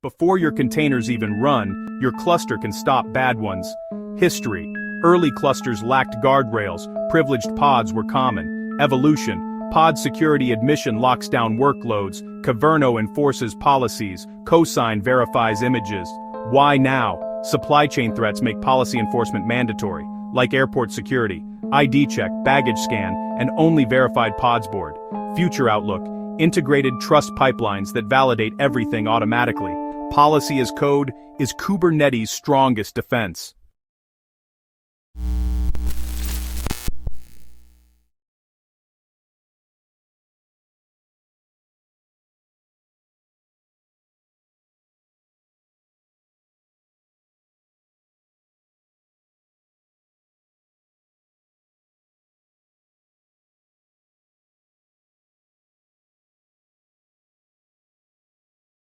Before your containers even run, your cluster can stop bad ones. History. Early clusters lacked guardrails, privileged pods were common. Evolution. Pod security admission locks down workloads, Kyverno enforces policies, Cosign verifies images. Why now? Supply chain threats make policy enforcement mandatory, like airport security, ID check, baggage scan, and only verified pods board. Future outlook. Integrated trust pipelines that validate everything automatically. Policy as code is Kubernetes' strongest defense.